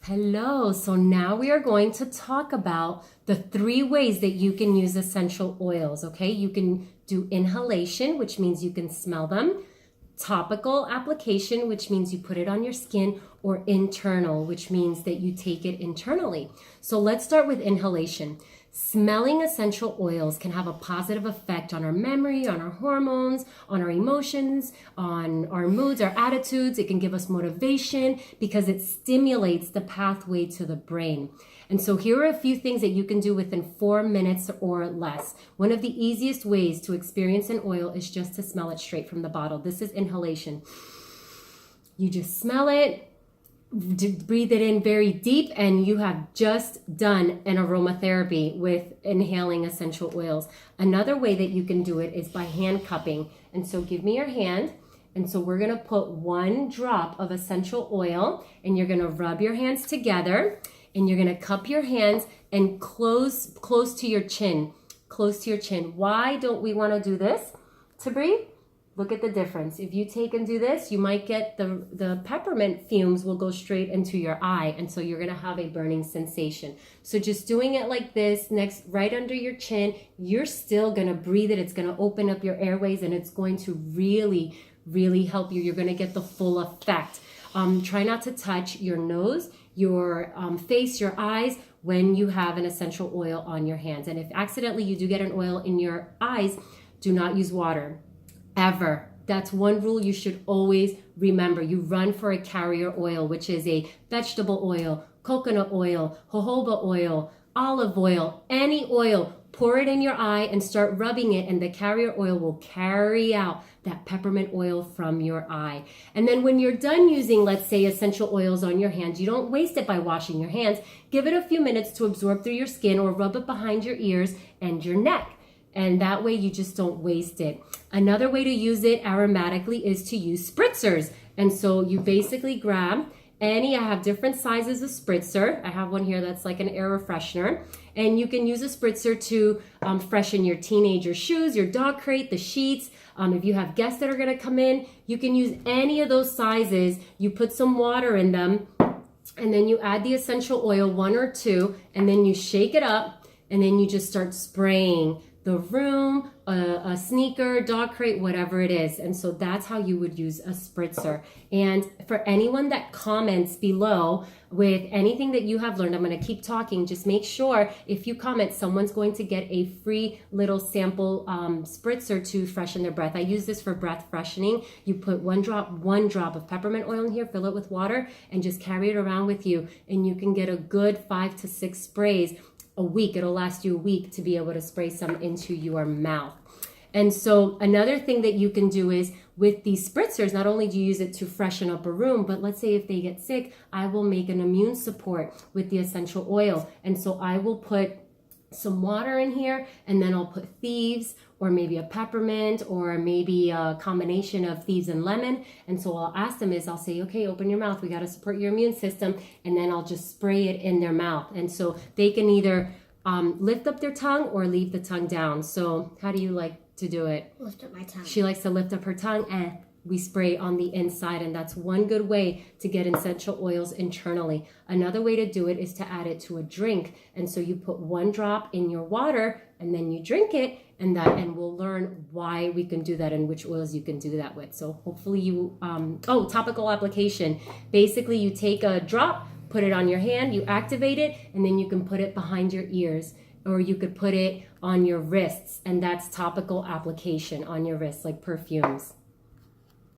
Hello, so now we are going to talk about the 3 ways that you can use essential oils, okay? You can do inhalation, which means you can smell them, topical application, which means you put it on your skin, or internal, which means that you take it internally. So let's start with inhalation. Smelling essential oils can have a positive effect on our memory, on our hormones, on our emotions, on our moods, our attitudes. It can give us motivation because it stimulates the pathway to the brain. And so here are a few things that you can do within 4 minutes or less. One of the easiest ways to experience an oil is just to smell it straight from the bottle. This is inhalation. You just smell it. Breathe it in very deep, and you have just done an aromatherapy with inhaling essential oils. Another way that you can do it is by hand cupping. And so give me your hand. And so we're going to put 1 drop of essential oil, and you're going to rub your hands together, and you're going to cup your hands and close to your chin. Close to your chin. Why don't we want to do this? To breathe? Look at the difference. If you take and do this, you might get the peppermint fumes will go straight into your eye. And so you're going to have a burning sensation. So just doing it like this, right under your chin, you're still going to breathe it. It's going to open up your airways, and it's going to really, really help you. You're going to get the full effect. Try not to touch your nose, your face, your eyes when you have an essential oil on your hands. And if accidentally you do get an oil in your eyes, do not use water. Ever. That's one rule you should always remember. You run for a carrier oil, which is a vegetable oil, coconut oil, jojoba oil, olive oil, any oil. Pour it in your eye and start rubbing it, and the carrier oil will carry out that peppermint oil from your eye. And then when you're done using, let's say, essential oils on your hands, you don't waste it by washing your hands. Give it a few minutes to absorb through your skin, or rub it behind your ears and your neck. And that way you just don't waste it. Another way to use it aromatically is to use spritzers. And so you basically grab I have different sizes of spritzer. I have one here that's like an air freshener. And you can use a spritzer to freshen your teenager shoes, your dog crate, the sheets. If you have guests that are gonna come in, you can use any of those sizes. You put some water in them, and then you add the essential oil, 1 or 2, and then you shake it up, and then you just start spraying the room, a sneaker, dog crate, whatever it is. And so that's how you would use a spritzer. And for anyone that comments below with anything that you have learned, I'm going to keep talking. Just make sure if you comment, someone's going to get a free little sample spritzer to freshen their breath. I use this for breath freshening. You put one drop of peppermint oil in here, fill it with water, and just carry it around with you. And you can get a good 5 to 6 sprays a week. It'll last you a week to be able to spray some into your mouth. And so another thing that you can do is with these spritzers, not only do you use it to freshen up a room, but let's say if they get sick, I will make an immune support with the essential oil. And so I will put some water in here, and then I'll put thieves, or maybe a peppermint, or maybe a combination of thieves and lemon. And so I'll ask them I'll say, okay, open your mouth. We got to support your immune system. And then I'll just spray it in their mouth. And so they can either lift up their tongue or leave the tongue down. So how do you like to do it? Lift up my tongue. She likes to lift up her tongue, and we spray on the inside, and that's one good way to get essential oils internally. Another way to do it is to add it to a drink. And so you put 1 drop in your water, and then you drink it, and we'll learn why we can do that and which oils you can do that with. So hopefully you, topical application. Basically you take a drop, put it on your hand, you activate it, and then you can put it behind your ears, or you could put it on your wrists, and that's topical application on your wrists, like perfumes.